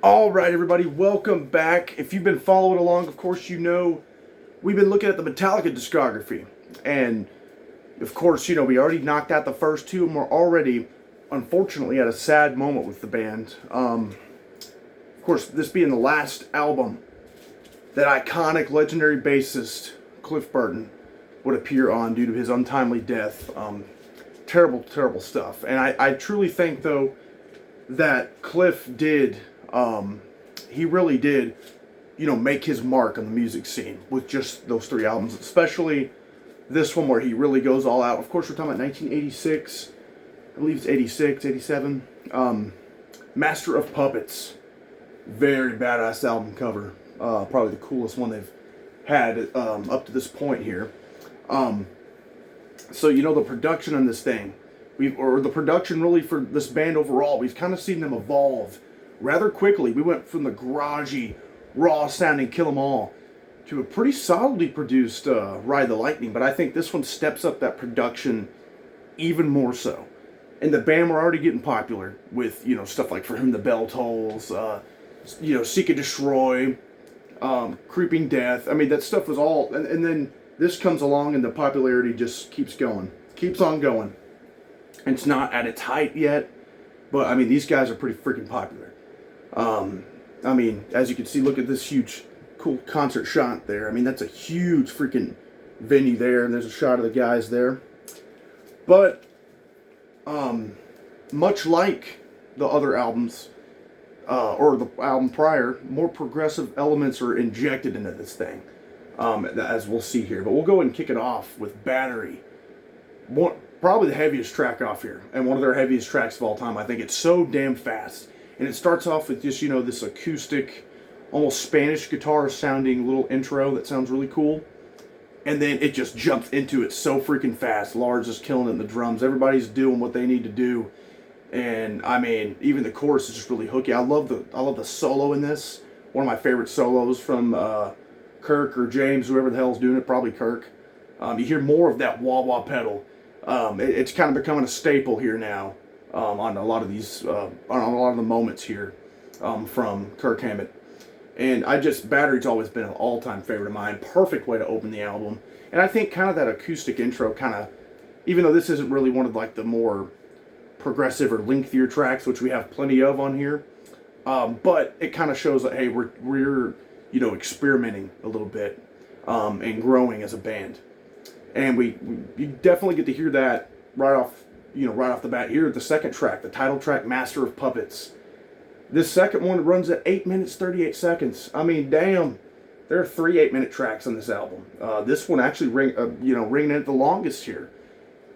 All right, everybody, welcome back. If you've been following along, of course, you know we've been looking at the Metallica discography. And, of course, we already knocked out the first two, and we're already, unfortunately, at a sad moment with the band. Of course, this being the last album that iconic, legendary bassist Cliff Burton would appear on due to his untimely death. Terrible, terrible stuff. And I truly think, though, that Cliff did... he really did, make his mark on the music scene with just those three albums, especially this one where he really goes all out. Of course, we're talking about 1986, I believe it's 86, 87. Master of Puppets, very badass album cover, probably the coolest one they've had up to this point here. So the production on this thing, or the production really for this band overall, we've kind of seen them evolve rather quickly. We went from the garagey, raw-sounding Kill 'Em All to a pretty solidly produced Ride the Lightning, but I think this one steps up that production even more so. And the band were already getting popular with, stuff like For Whom the Bell Tolls, Seek and Destroy, Creeping Death. I mean, that stuff was all... And then this comes along and the popularity just keeps going. Keeps on going. It's not at its height yet, but, I mean, these guys are pretty freaking popular. I mean, as you can see, look at this huge, cool concert shot there. I mean, that's a huge freaking venue there, and there's a shot of the guys there. But, much like the other albums, or the album prior, more progressive elements are injected into this thing, as we'll see here. But we'll go ahead and kick it off with Battery. Probably the heaviest track off here, and one of their heaviest tracks of all time. I think it's so damn fast. And it starts off with just, this acoustic, almost Spanish guitar sounding little intro that sounds really cool. And then it just jumps into it so freaking fast. Lars is killing it in the drums. Everybody's doing what they need to do. And I mean, even the chorus is just really hooky. I love the solo in this. One of my favorite solos from Kirk or James, whoever the hell's doing it, probably Kirk. You hear more of that wah-wah pedal. It's kind of becoming a staple here now. On a lot of these, on a lot of the moments here from Kirk Hammett. And Battery's always been an all-time favorite of mine. Perfect way to open the album. And I think kind of that acoustic intro even though this isn't really one of like the more progressive or lengthier tracks, which we have plenty of on here, but it kind of shows that, hey, we're experimenting a little bit and growing as a band. And you definitely get to hear that right off the bat here. The second track, the title track, Master of Puppets. This second one runs at 8 minutes, 38 seconds. I mean, damn, there are 3 8-minute tracks on this album. This one actually ringing in at the longest here.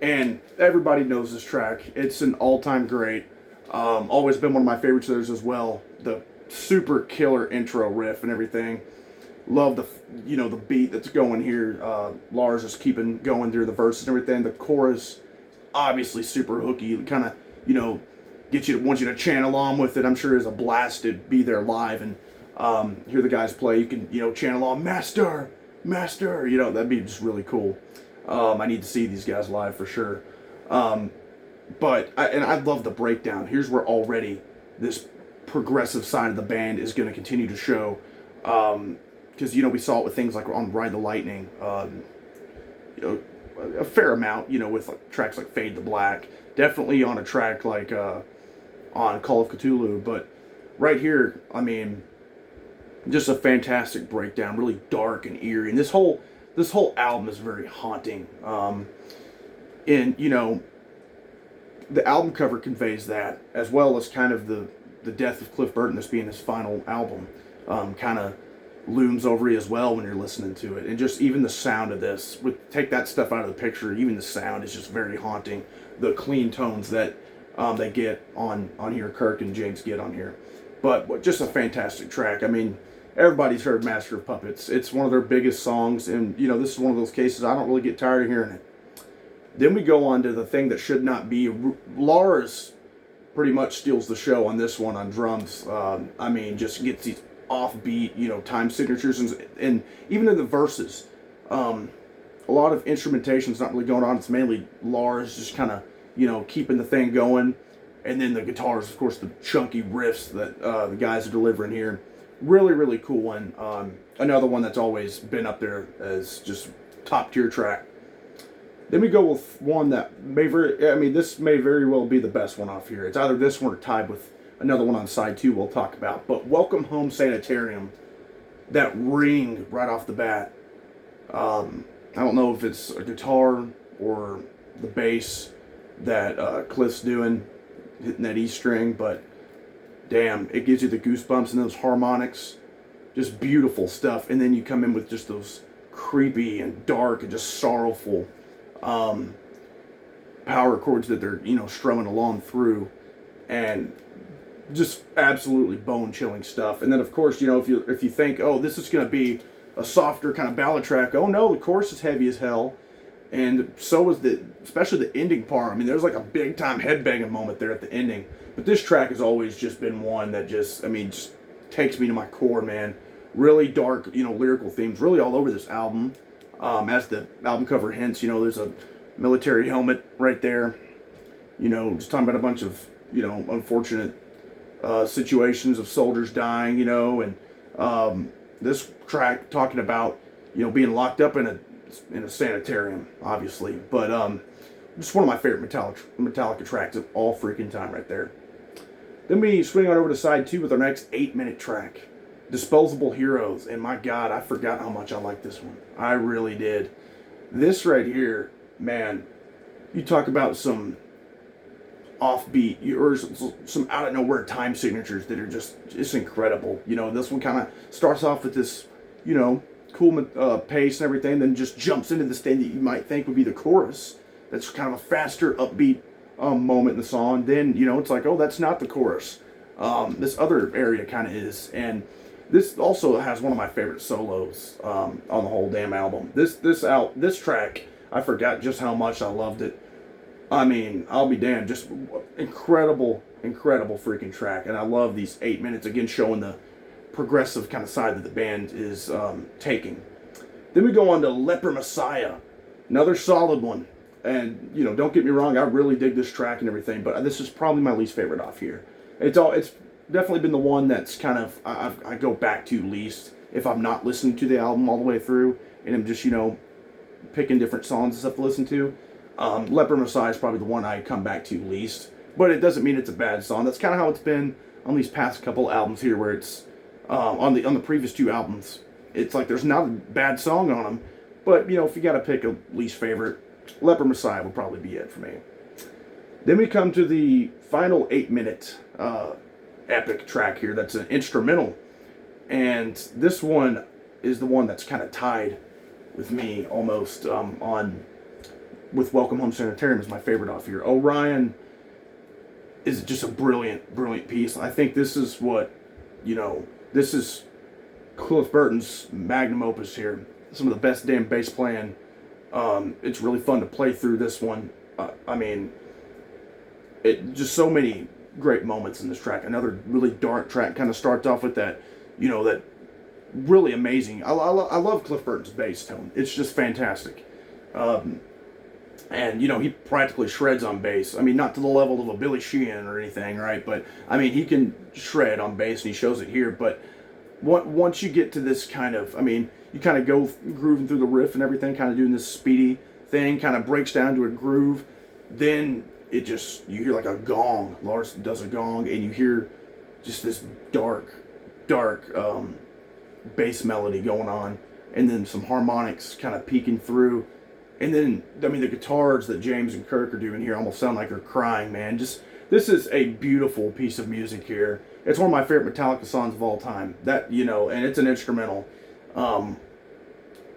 And everybody knows this track. It's an all-time great. Always been one of my favorites of theirs as well. The super killer intro riff and everything. Love the beat that's going here. Lars is keeping going through the verses and everything. The chorus, obviously super hooky, kind of, wants you to channel on with it. I'm sure it's a blast to be there live and hear the guys play. You can, channel on Master, that'd be just really cool. I need to see these guys live for sure. But I love the breakdown. Here's where already this progressive side of the band is going to continue to show. Because, we saw it with things like on Ride the Lightning, a fair amount, with like tracks like Fade to Black. Definitely on a track like on Call of Cthulhu. But right here, I mean, just a fantastic breakdown, really dark and eerie. And this whole album is very haunting. And, the album cover conveys that, as well as kind of the death of Cliff Burton, this being his final album, kind of looms over you as well when you're listening to it. And just even the sound of this, take that stuff out of the picture, even the sound is just very haunting. The clean tones that they get on here, Kirk and James get on here. But just a fantastic track. I mean, everybody's heard Master of Puppets. It's one of their biggest songs, and this is one of those cases I don't really get tired of hearing it. Then we go on to the thing that should not be. Lars pretty much steals the show on this one on drums. I mean, just gets these offbeat, time signatures, and even in the verses, a lot of instrumentation's not really going on. It's mainly Lars just kind of, keeping the thing going. and then the guitars, of course, the chunky riffs that the guys are delivering here. Really, really cool one. Another one that's always been up there as just top tier track. Then we go with one that this may very well be the best one off here. It's either this one or tied with another one on side 2 we'll talk about. But Welcome Home Sanitarium, that ring right off the bat. I don't know if it's a guitar or the bass that Cliff's doing, hitting that E string, but damn, it gives you the goosebumps and those harmonics. Just beautiful stuff. And then you come in with just those creepy and dark and just sorrowful power chords that they're, strumming along through, and just absolutely bone-chilling stuff. And then, of course, if you think, oh, this is going to be a softer kind of ballad track, oh no, the chorus is heavy as hell, and so is especially the ending part. I mean, there's like a big-time headbanging moment there at the ending. But this track has always just been one that just takes me to my core, man. Really dark, lyrical themes, really all over this album. As the album cover hints, there's a military helmet right there. Just talking about a bunch of, unfortunate situations of soldiers dying, and this track talking about, being locked up in a sanitarium, obviously. But just one of my favorite Metallica tracks of all freaking time right there. Then we swing on over to side 2 with our next 8-minute track, Disposable Heroes. And my God, I forgot how much I liked this one. I really did. This right here, man, you talk about some offbeat or some out of nowhere time signatures that are just incredible. This one kind of starts off with this, cool pace and everything, then just jumps into this thing that you might think would be the chorus. That's kind of a faster, upbeat moment in the song. Then, it's like, oh, that's not the chorus. This other area kind of is. And this also has one of my favorite solos on the whole damn album. This track, I forgot just how much I loved it. I mean, I'll be damned. Just incredible freaking track. And I love these 8 minutes, again, showing the progressive kind of side that the band is taking. Then we go on to Leper Messiah. Another solid one. And, don't get me wrong, I really dig this track and everything, but this is probably my least favorite off here. It's definitely been the one that's kind of, I go back to least if I'm not listening to the album all the way through, and I'm just, picking different songs and stuff to listen to. Leper Messiah is probably the one I come back to least, but it doesn't mean it's a bad song. That's kind of how it's been on these past couple albums here, where it's, on the previous 2 albums, it's like there's not a bad song on them, but, if you got to pick a least favorite, Leper Messiah would probably be it for me. Then we come to the final 8-minute epic track here that's an instrumental. And this one is the one that's kind of tied with me almost with Welcome Home Sanitarium as my favorite off here. Orion is just a brilliant piece. I think this is what, this is Cliff Burton's magnum opus here. Some of the best damn bass playing. It's really fun to play through this one. Just so many great moments in this track. Another really dark track kind of starts off with that, that really amazing. I love Cliff Burton's bass tone. It's just fantastic. And, he practically shreds on bass. Not to the level of a Billy Sheehan or anything, right? But, he can shred on bass, and he shows it here. But once you get to this kind of, you kind of go grooving through the riff and everything, kind of doing this speedy thing, kind of breaks down to a groove. Then you hear like a gong. Lars does a gong, and you hear just this dark bass melody going on, and then some harmonics kind of peeking through. And then, the guitars that James and Kirk are doing here almost sound like they're crying, man. This is a beautiful piece of music here. It's one of my favorite Metallica songs of all time. And it's an instrumental.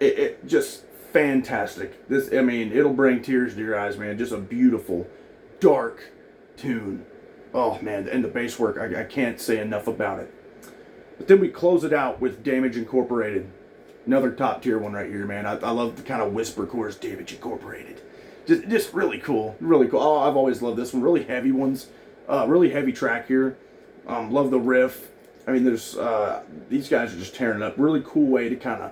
It just fantastic. It'll bring tears to your eyes, man. Just a beautiful, dark tune. Oh, man, and the bass work, I can't say enough about it. But then we close it out with Damage Incorporated. Another top tier one right here, man. I love the kind of whisper chorus, Damage Incorporated. Just really cool. Really cool. Oh, I've always loved this one. Really heavy ones. Really heavy track here. Love the riff. There's these guys are just tearing it up. Really cool way to kind of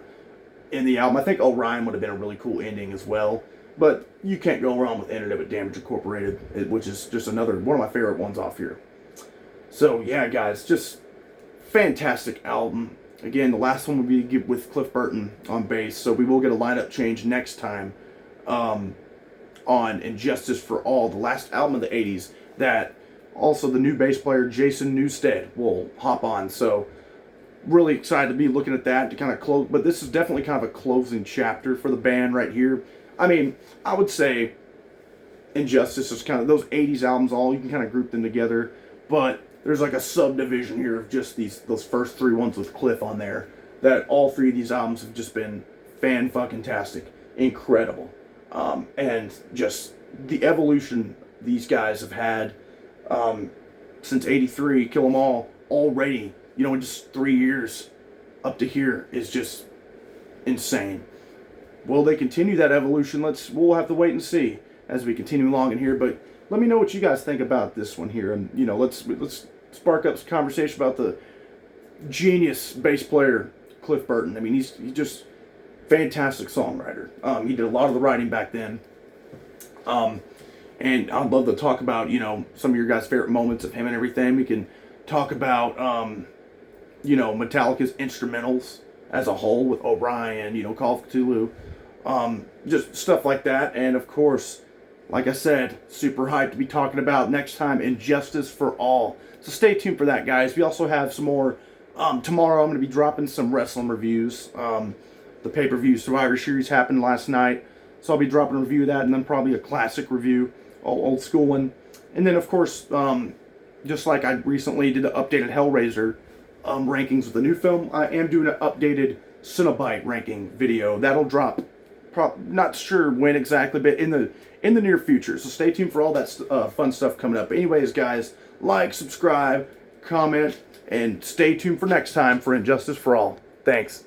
end the album. I think Orion would have been a really cool ending as well. But you can't go wrong with Ended It with Damage Incorporated, which is just another one of my favorite ones off here. So yeah, guys, just fantastic album. Again, the last one will be with Cliff Burton on bass, so we will get a lineup change next time on Injustice for All, the last album of the 80s, that also the new bass player Jason Newsted will hop on. So really excited to be looking at that to kind of close, but this is definitely kind of a closing chapter for the band right here. I mean, I would say Injustice is kind of those 80s albums, all you can kind of group them together, but there's like a subdivision here of just those first three ones with Cliff on there, that all three of these albums have just been fan-fucking-tastic, incredible. And just the evolution these guys have had since 83, Kill 'Em All, already, you know, in just 3 years up to here is just insane. Will they continue that evolution? We'll have to wait and see as we continue along in here, but let me know what you guys think about this one here, and you know, let's spark up some conversation about the genius bass player Cliff Burton. I mean, he's just fantastic songwriter. He did a lot of the writing back then, and I'd love to talk about, you know, some of your guys' favorite moments of him and everything. We can talk about you know, Metallica's instrumentals as a whole with Orion, you know, Call of Cthulhu, just stuff like that, and of course, like I said, super hyped to be talking about next time Injustice for All. So stay tuned for that, guys. We also have some more. Tomorrow I'm going to be dropping some wrestling reviews. The pay-per-view Survivor Series happened last night, so I'll be dropping a review of that, and then probably a classic review, old school one. And then, of course, just like I recently did an updated Hellraiser rankings with the new film, I am doing an updated Cinebite ranking video. That'll drop, not sure when exactly, but in the near future. So stay tuned for all that fun stuff coming up. Anyways, guys, like, subscribe, comment, and stay tuned for next time for Injustice for All. Thanks.